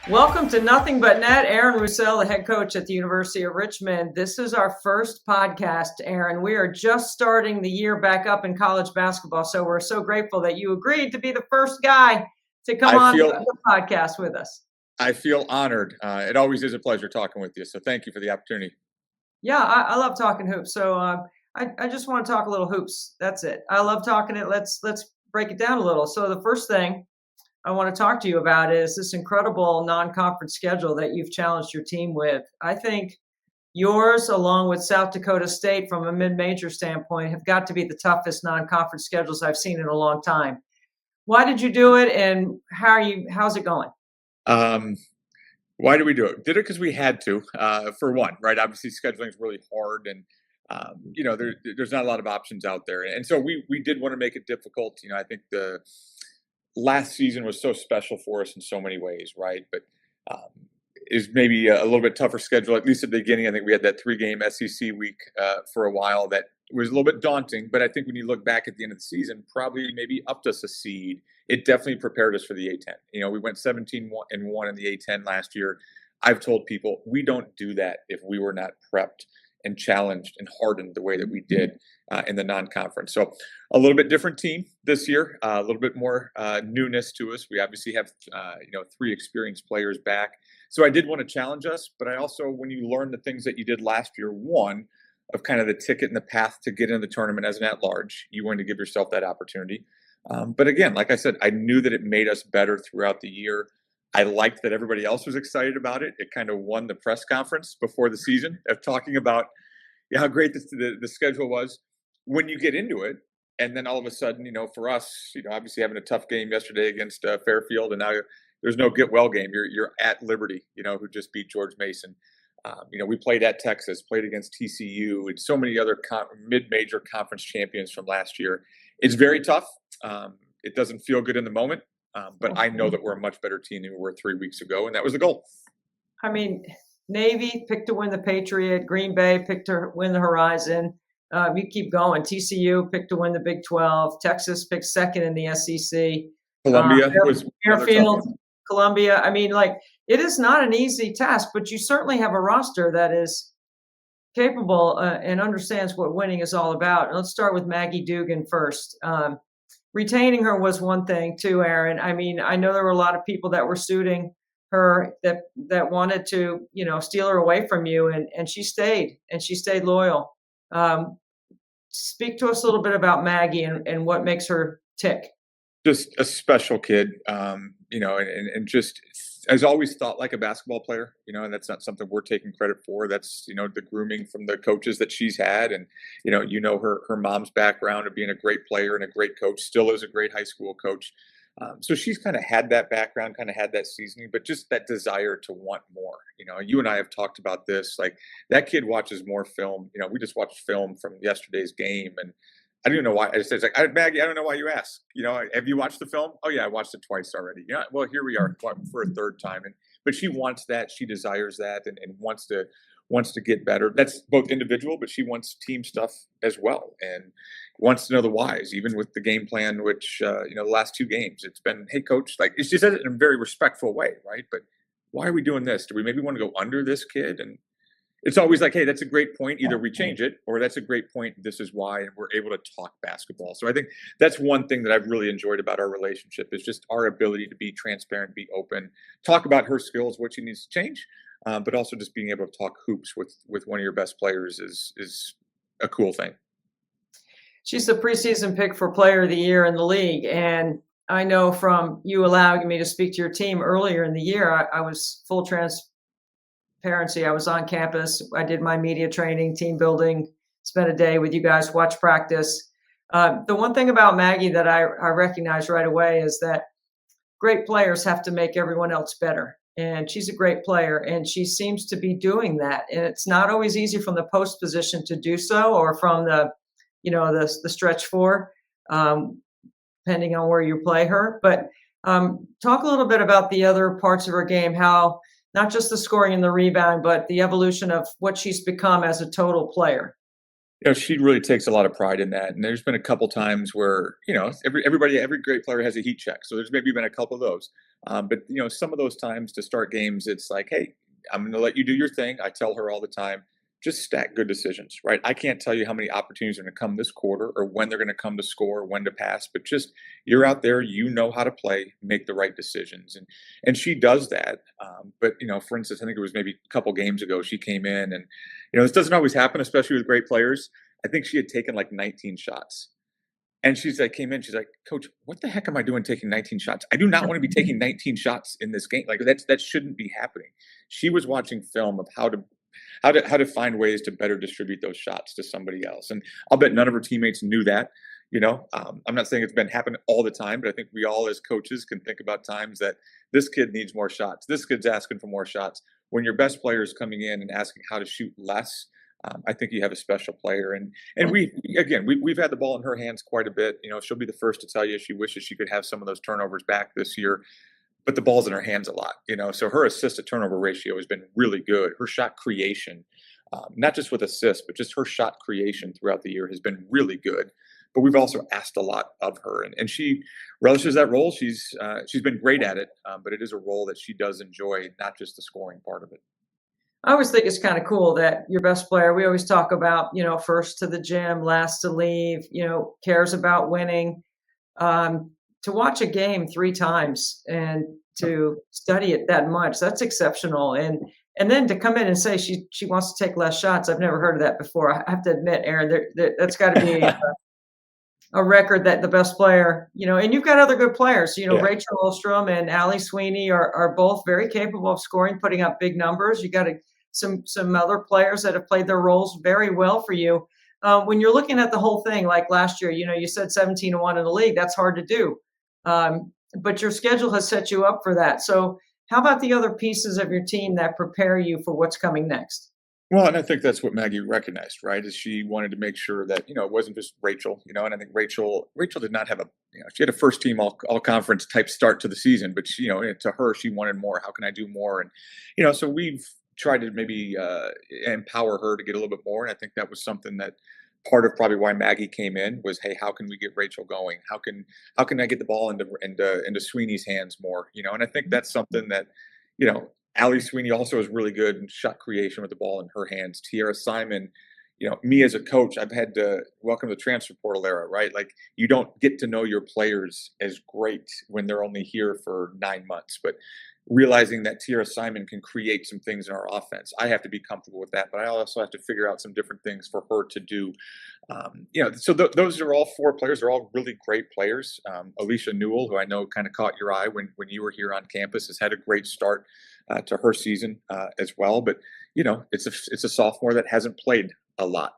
Welcome to Nothing But Net. Aaron Roussell, the head coach at the University of Richmond. This is our first podcast, Aaron. We are just starting the year back up in college basketball, so we're so grateful that you agreed to be the first guy to come on the podcast with us. I feel honored. It always is a pleasure talking with you, so thank you for the opportunity. Yeah, I love talking hoops, so I just want to talk a little hoops. That's it. I love talking it. Let's break it down a little. So the first thing I want to talk to you about is this incredible non-conference schedule that you've challenged your team with. I think yours, along with South Dakota State from a mid-major standpoint, have got to be the toughest non-conference schedules I've seen in a long time. Why did you do it, and how's it going? Why do we do it? Did it because we had to, for one, right? Obviously, scheduling is really hard, and there's not a lot of options out there, and so we did want to make it difficult. I think the last season was so special for us in so many ways, right? But is maybe a little bit tougher schedule, at least at the beginning. I think we had that 3-game SEC week for a while that was a little bit daunting. But I think when you look back at the end of the season, probably maybe upped us a seed. It definitely prepared us for the A-10. We went 17-1 in the A-10 last year. I've told people we don't do that if we were not prepped and challenged and hardened the way that we did in the non-conference. So a little bit different team this year, a little bit more newness to us. We obviously have, 3 experienced players back. So I did want to challenge us, but I also, when you learn the things that you did last year, one, of kind of the ticket and the path to get into the tournament as an at-large, you wanted to give yourself that opportunity. But again, like I said, I knew that it made us better throughout the year. I liked that everybody else was excited about it. It kind of won the press conference before the season of talking about how great the schedule was. When you get into it, and then all of a sudden, for us, obviously having a tough game yesterday against Fairfield, and now there's no get well game. You're at Liberty, who just beat George Mason. We played at Texas, played against TCU, and so many other mid-major conference champions from last year. It's very tough. It doesn't feel good in the moment. But I know that we're a much better team than we were 3 weeks ago, and that was the goal. I mean, Navy picked to win the Patriot. Green Bay picked to win the Horizon. You keep going. TCU picked to win the Big 12. Texas picked second in the SEC. Columbia was Fairfield, Columbia. I mean, it is not an easy task, but you certainly have a roster that is capable and understands what winning is all about. And let's start with Maggie Dugan first. Retaining her was one thing too, Aaron. I mean, I know there were a lot of people that were suiting her that wanted to, steal her away from you, and she stayed loyal. Speak to us a little bit about Maggie and what makes her tick. Just a special kid, and just has always thought like a basketball player, and that's not something we're taking credit for. That's, the grooming from the coaches that she's had. And, her mom's background of being a great player and a great coach, still is a great high school coach. So she's kind of had that background, kind of had that seasoning, but just that desire to want more. You and I have talked about this, like that kid watches more film. We just watched film from yesterday's game, and I don't even know why. I just said, Maggie, I don't know why you ask. Have you watched the film? Oh yeah, I watched it twice already. Well, here we are for a third time. But she wants that, she desires that, and wants to get better. That's both individual, but she wants team stuff as well, and wants to know the whys. Even with the game plan, which the last 2 games, it's been, hey coach, she said it in a very respectful way, right? But why are we doing this? Do we maybe want to go under this kid? And it's always like, hey, that's a great point. Either we change it, or that's a great point. This is why, and we're able to talk basketball. So I think that's one thing that I've really enjoyed about our relationship is just our ability to be transparent, be open, talk about her skills, what she needs to change, but also just being able to talk hoops with one of your best players is a cool thing. She's the preseason pick for Player of the Year in the league, and I know from you allowing me to speak to your team earlier in the year, I was full transparency. I was on campus. I did my media training, team building, spent a day with you guys, watch practice. The one thing about Maggie that I recognize right away is that great players have to make everyone else better. And she's a great player, and she seems to be doing that. And it's not always easy from the post position to do so, or from the stretch 4, depending on where you play her. But talk a little bit about the other parts of her game, how not just the scoring and the rebound, but the evolution of what she's become as a total player. She really takes a lot of pride in that, and there's been a couple times where, every great player has a heat check, so there's maybe been a couple of those. But, some of those times to start games, it's like, "Hey, I'm gonna let you do your thing." I tell her all the time, "Just stack good decisions," right? I can't tell you how many opportunities are gonna come this quarter or when they're gonna come to score, when to pass, but just you're out there, you know how to play, make the right decisions, and she does that. But, for instance, I think it was maybe a couple games ago, she came in and, this doesn't always happen, especially with great players. I think she had taken like 19 shots. And she's like, "Coach, what the heck am I doing taking 19 shots? I do not want to be taking 19 shots in this game. Like that shouldn't be happening." She was watching film of how to find ways to better distribute those shots to somebody else. And I'll bet none of her teammates knew that. I'm not saying it's been happening all the time, but I think we all as coaches can think about times that this kid needs more shots. This kid's asking for more shots. When your best player is coming in and asking how to shoot less, I think you have a special player. And we've had the ball in her hands quite a bit. She'll be the first to tell you she wishes she could have some of those turnovers back this year, but the ball's in her hands a lot. So her assist to turnover ratio has been really good. Her shot creation, not just with assists, but just her shot creation throughout the year has been really good. But we've also asked a lot of her, and she relishes that role. She's been great at it, but it is a role that she does enjoy, not just the scoring part of it. I always think it's kind of cool that your best player, we always talk about, first to the gym, last to leave, cares about winning. To watch a game 3 times and to study it that much, that's exceptional. And then to come in and say she wants to take less shots, I've never heard of that before. I have to admit, Aaron, that's got to be a record that the best player, and you've got other good players, Yeah. Rachel Ostrom and Allie Sweeney are both very capable of scoring, putting up big numbers. You got some other players that have played their roles very well for you. When you're looking at the whole thing, like last year, you said 17-1 in the league. That's hard to do. But your schedule has set you up for that. So how about the other pieces of your team that prepare you for what's coming next? Well, and I think that's what Maggie recognized, right? Is she wanted to make sure that it wasn't just Rachel, and I think Rachel did not have she had a first team all conference type start to the season, but she, to her she wanted more. How can I do more? And so we've tried to maybe empower her to get a little bit more, and I think that was something that part of probably why Maggie came in was, hey, how can we get Rachel going? How can I get the ball into Sweeney's hands more? And I think that's something that you know Allie Sweeney also is really good in shot creation with the ball in her hands. Tiara Simon, me as a coach, I've had to welcome the transfer portal era, right? Like you don't get to know your players as great when they're only here for 9 months, but realizing that Tiara Simon can create some things in our offense, I have to be comfortable with that, but I also have to figure out some different things for her to do. So those are all 4 players. They're all really great players. Alicia Newell, who I know kind of caught your eye when you were here on campus, has had a great start to her season as well. But it's a sophomore that hasn't played a lot,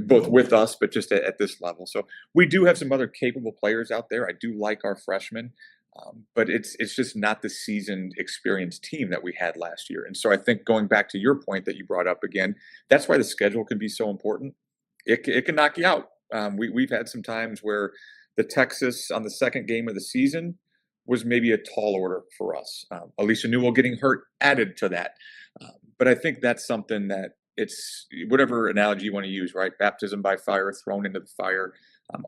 both with us, but just at this level. So we do have some other capable players out there. I do like our freshmen. But it's just not the seasoned, experienced team that we had last year. And so I think going back to your point that you brought up again, that's why the schedule can be so important. It can knock you out. We've had some times where the Texas on the second game of the season was maybe a tall order for us. Alicia Newell getting hurt added to that. But I think that's something that it's whatever analogy you want to use, right? Baptism by fire, thrown into the fire.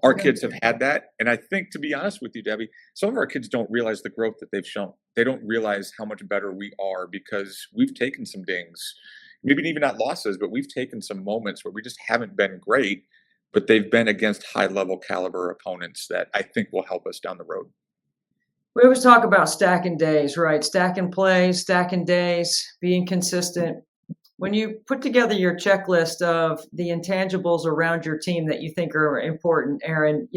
Our kids have had that. And I think, to be honest with you, Debbie, some of our kids don't realize the growth that they've shown. They don't realize how much better we are because we've taken some dings, maybe even not losses, but we've taken some moments where we just haven't been great, but they've been against high level caliber opponents that I think will help us down the road. We always talk about stacking days, right? Stacking plays, stacking days, being consistent. When you put together your checklist of the intangibles around your team that you think are important, Aaron,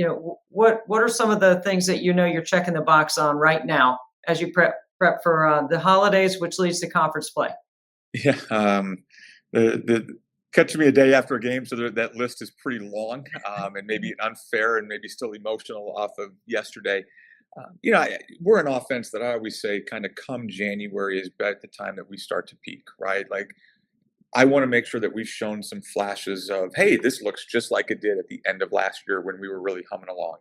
what are some of the things that you're checking the box on right now as you prep for the holidays, which leads to conference play? Yeah, the catch me a day after a game, so that list is pretty long, and maybe unfair, and maybe still emotional off of yesterday. We're an offense that I always say kind of come January is about the time that we start to peak, right? Like I want to make sure that we've shown some flashes of, hey, this looks just like it did at the end of last year when we were really humming along.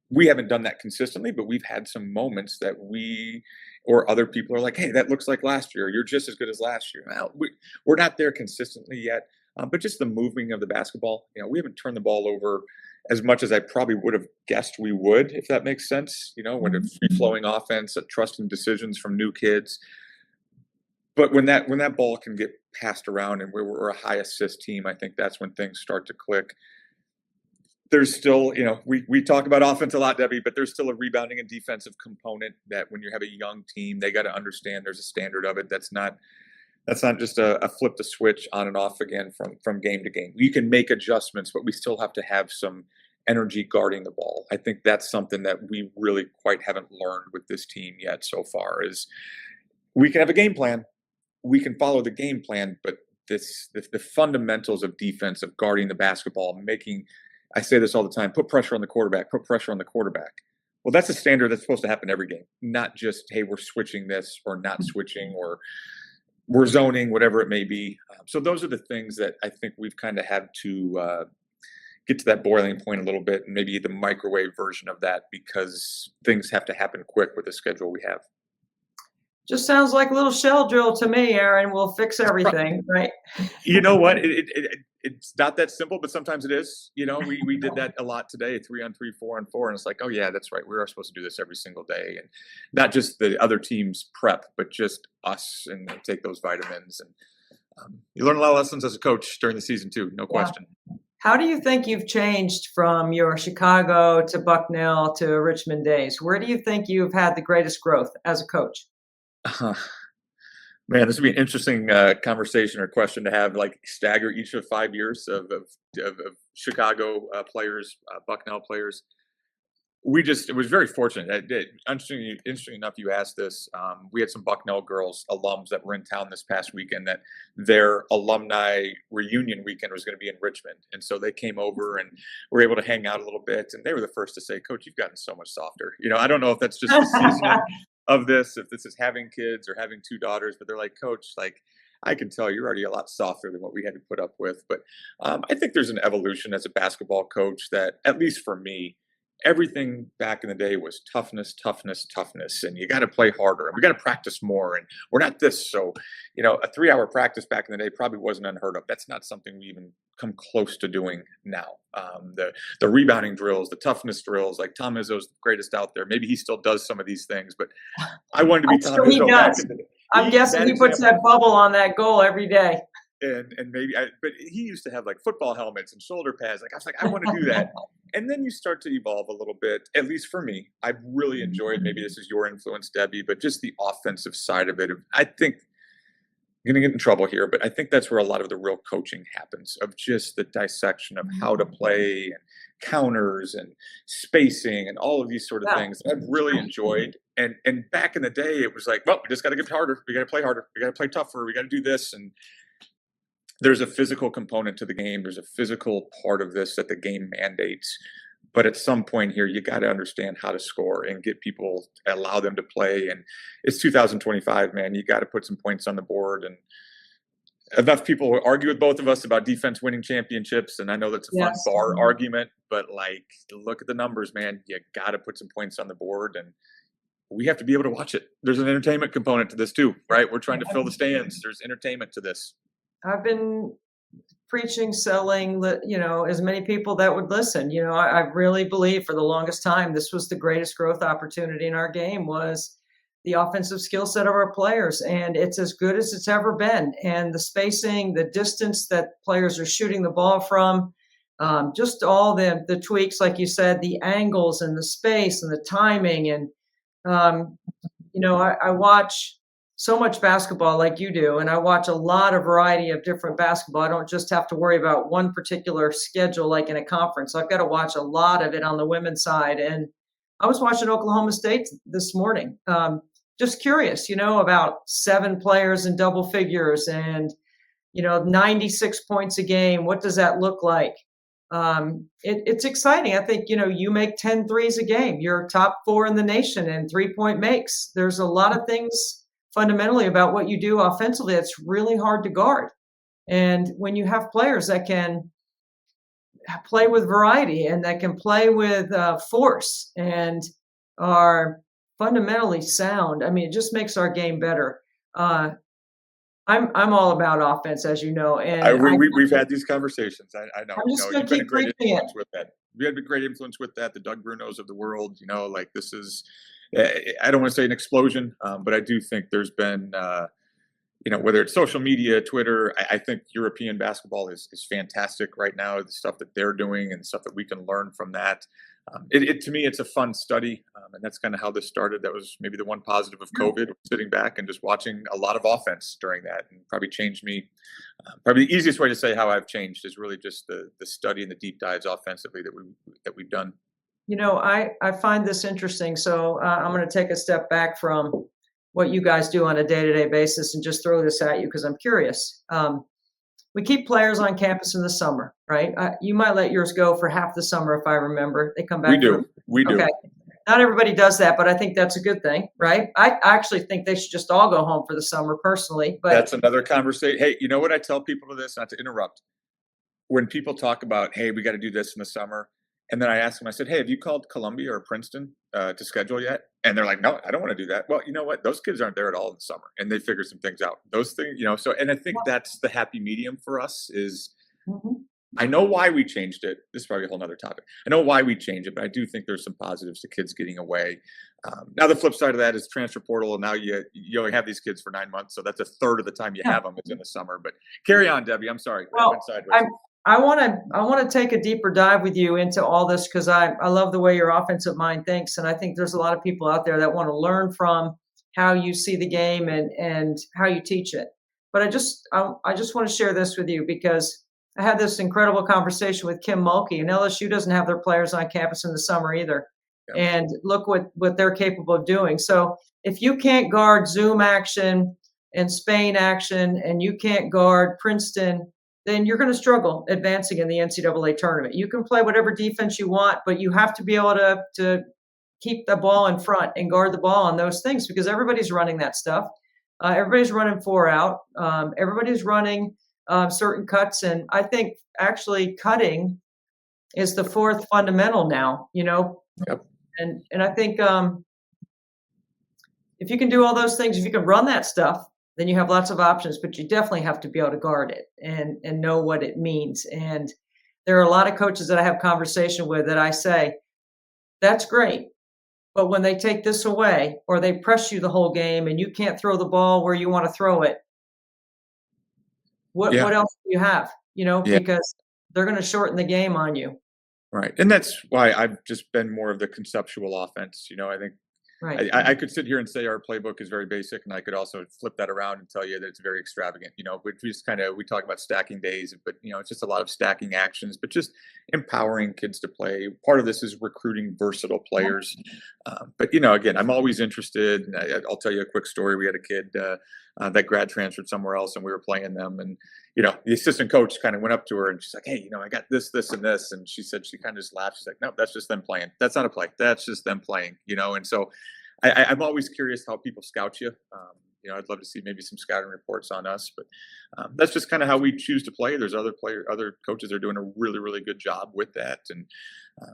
We haven't done that consistently, but we've had some moments that we or other people are like, hey, that looks like last year. You're just as good as last year. Well, we're not there consistently yet. but just the moving of the basketball. We haven't turned the ball over as much as I probably would have guessed we would, if that makes sense. When it's free flowing offense, trusting decisions from new kids. But when that ball can get passed around and we're a high assist team, I think that's when things start to click. There's still, we talk about offense a lot, Debbie, but there's still a rebounding and defensive component that when you have a young team, they got to understand there's a standard of it. That's not just a flip the switch on and off again from game to game. You can make adjustments, but we still have to have some energy guarding the ball. I think that's something that we really quite haven't learned with this team yet so far. Is we can have a game plan, we can follow the game plan, but the fundamentals of defense, of guarding the basketball, I say this all the time, put pressure on the quarterback. Well, that's a standard that's supposed to happen every game, not just, hey, we're switching this or not switching or we're zoning, whatever it may be. So those are the things that I think we've kind of had to get to that boiling point a little bit, and maybe the microwave version of that, because things have to happen quick with the schedule we have. Just sounds like a little shell drill to me, Aaron. We'll fix everything, right? You know what? It's not that simple, but sometimes it is. We did that a lot today, 3-on-3, 4-on-4, and it's like, oh yeah, that's right. We are supposed to do this every single day, and not just the other team's prep, but just us, and take those vitamins. And you learn a lot of lessons as a coach during the season too, no question. How do you think you've changed from your Chicago to Bucknell to Richmond days? Where do you think you've had the greatest growth as a coach? Man, this would be an interesting conversation or question to have, like stagger each of 5 years of Chicago players, Bucknell players. It was very fortunate. Interesting enough, you asked this. We had some Bucknell girls, alums that were in town this past weekend, that their alumni reunion weekend was going to be in Richmond. And so they came over and were able to hang out a little bit. And they were the first to say, Coach, you've gotten so much softer. I don't know if that's just the season of this, if this is having kids or having 2 daughters, but they're like, Coach, like, I can tell you're already a lot softer than what we had to put up with. But I think there's an evolution as a basketball coach that, at least for me, everything back in the day was toughness, and you got to play harder, and we got to practice more, and we're not this. So, a 3-hour practice back in the day probably wasn't unheard of. That's not something we even come close to doing now. The rebounding drills, the toughness drills, like Tom Izzo's the greatest out there. Maybe he still does some of these things, but I wanted to be Tom Izzo back in the day. I'm guessing he puts that bubble on that goal every day. And but he used to have like football helmets and shoulder pads. Like I was like, I want to do that. And then you start to evolve a little bit, at least for me. I've really enjoyed, maybe this is your influence, Debbie, but just the offensive side of it. I think I'm going to get in trouble here, but I think that's where a lot of the real coaching happens, of just the dissection of how to play and counters and spacing and all of these sort of things that I've really enjoyed. And back in the day, it was like, well, we just got to get harder. We got to play harder. We got to play tougher. We got to do this. And there's a physical component to the game. There's a physical part of this that the game mandates. But at some point here, you got to understand how to score and get people, allow them to play. And it's 2025, man. You got to put some points on the board. And enough people argue with both of us about defense winning championships. And I know that's a fun bar argument, but like, look at the numbers, man. You got to put some points on the board, and we have to be able to watch it. There's an entertainment component to this too, right? We're trying to fill the stands. There's entertainment to this. I've been preaching, selling, as many people that would listen. I really believe for the longest time, this was the greatest growth opportunity in our game, was the offensive skill set of our players. And it's as good as it's ever been. And the spacing, the distance that players are shooting the ball from, just all the tweaks, like you said, the angles and the space and the timing. And, I watch so much basketball like you do, and I watch a lot of variety of different basketball. I don't just have to worry about one particular schedule like in a conference. I've got to watch a lot of it on the women's side. And I was watching Oklahoma State this morning. Just curious, about 7 players in double figures and, 96 points a game. What does that look like? It's exciting. I think, you make 10 threes a game. You're top 4 in the nation in 3-point makes. There's a lot of things fundamentally about what you do offensively that's really hard to guard. And when you have players that can play with variety and that can play with force and are fundamentally sound, I mean, it just makes our game better. I'm all about offense, as you know, and We've had these conversations. I know. I'm just gonna You've been a keep great preaching it. influence with that. You had a great influence with that. The Doug Brunos of the world. Like this is. I don't want to say an explosion, but I do think there's been. Whether it's social media, Twitter, I think European basketball is fantastic right now. The stuff that they're doing and the stuff that we can learn from that. To me, it's a fun study, and that's kind of how this started. That was maybe the one positive of COVID, sitting back and just watching a lot of offense during that, and probably changed me. Probably the easiest way to say how I've changed is really just the study and the deep dives offensively that we've done. I find this interesting. So I'm going to take a step back from what you guys do on a day-to-day basis and just throw this at you because I'm curious. We keep players on campus in the summer, right? You might let yours go for half the summer, if I remember. They come back. We do. Okay. Not everybody does that, but I think that's a good thing, right? I actually think they should just all go home for the summer personally. But that's another conversation. Hey, you know what I tell people to this, not to interrupt, when people talk about, hey, we got to do this in the summer. And then I asked them, I said, hey, have you called Columbia or Princeton to schedule yet? And they're like, no, I don't want to do that. Well, you know what? Those kids aren't there at all in the summer, and they figure some things out. Those things, and I think that's the happy medium for us is I know why we changed it. This is probably a whole nother topic. I know why we changed it, but I do think there's some positives to kids getting away. Now, the flip side of that is transfer portal. And now you only have these kids for 9 months. So that's a third of the time you have them. It's in the summer. But carry on, Debbie. I'm sorry. Well, I want to take a deeper dive with you into all this because I love the way your offensive mind thinks, and I think there's a lot of people out there that want to learn from how you see the game and how you teach it. But I just want to share this with you because I had this incredible conversation with Kim Mulkey, and LSU doesn't have their players on campus in the summer either. Yeah. And look what they're capable of doing. So if you can't guard Zoom action and Spain action, and you can't guard Princeton, then you're going to struggle advancing in the NCAA tournament. You can play whatever defense you want, but you have to be able to keep the ball in front and guard the ball on those things because everybody's running that stuff. Everybody's running 4 out. Everybody's running certain cuts. And I think actually cutting is the fourth fundamental now, Yep. And I think if you can do all those things, if you can run that stuff, then you have lots of options, but you definitely have to be able to guard it and know what it means. And there are a lot of coaches that I have conversation with that I say, that's great. But when they take this away or they press you the whole game and you can't throw the ball where you want to throw it, what else do you have? Because they're going to shorten the game on you. Right. And that's why I've just been more of the conceptual offense. I think right. I could sit here and say our playbook is very basic, and I could also flip that around and tell you that it's very extravagant. We talk about stacking days, but it's just a lot of stacking actions, but just empowering kids to play. Part of this is recruiting versatile players. But again, I'm always interested. And I'll tell you a quick story. We had a kid that grad transferred somewhere else, and we were playing them, and the assistant coach kind of went up to her and she's like, hey, I got this, and this. And she said, she kind of just laughed. She's like, no, that's just them playing. That's not a play. That's just them playing, And so I'm always curious how people scout you. I'd love to see maybe some scouting reports on us, but that's just kind of how we choose to play. There's other coaches are doing a really, really good job with that. And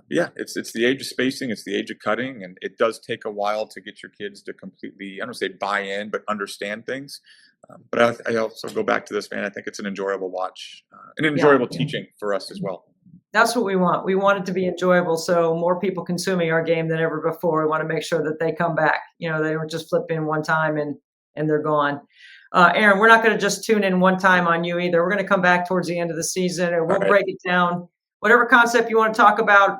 it's the age of spacing. It's the age of cutting. And it does take a while to get your kids to completely, I don't say buy in, but understand things. But I also go back to this, man. I think it's an enjoyable watch, an enjoyable teaching for us as well. That's what we want. We want it to be enjoyable, so more people consuming our game than ever before. We want to make sure that they come back. They don't just flip in one time and they're gone. Aaron, we're not going to just tune in one time on you either. We're going to come back towards the end of the season, and we'll break it down. Whatever concept you want to talk about,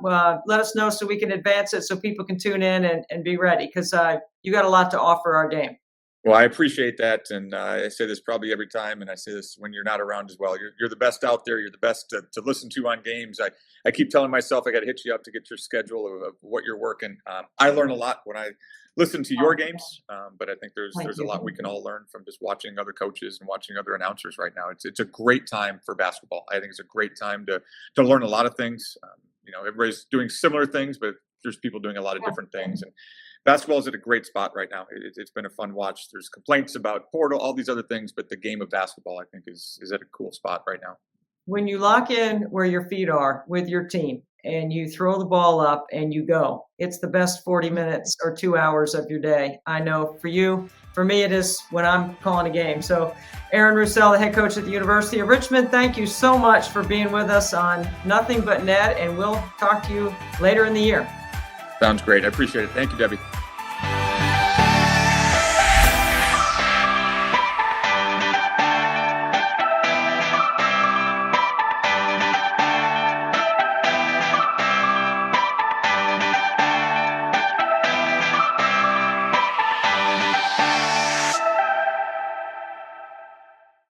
let us know so we can advance it so people can tune in and be ready because you got a lot to offer our game. Well, I appreciate that, and I say this probably every time, and I say this when you're not around as well. You're the best out there. You're the best to listen to on games. I keep telling myself I got to hit you up to get your schedule of what you're working. I learn a lot when I listen to your games, but I think there's a lot we can all learn from just watching other coaches and watching other announcers right now. It's a great time for basketball. I think it's a great time to learn a lot of things. Everybody's doing similar things, but there's people doing a lot of different things. And basketball is at a great spot right now. It's been a fun watch. There's complaints about portal, all these other things, but the game of basketball, I think, is at a cool spot right now. When you lock in where your feet are with your team and you throw the ball up and you go. It's the best 40 minutes or 2 hours of your day. I know for you, for me, it is when I'm calling a game. So Aaron Roussell, the head coach at the University of Richmond, thank you so much for being with us on Nothing But Net, and we'll talk to you later in the year. Sounds great. I appreciate it. Thank you, Debbie.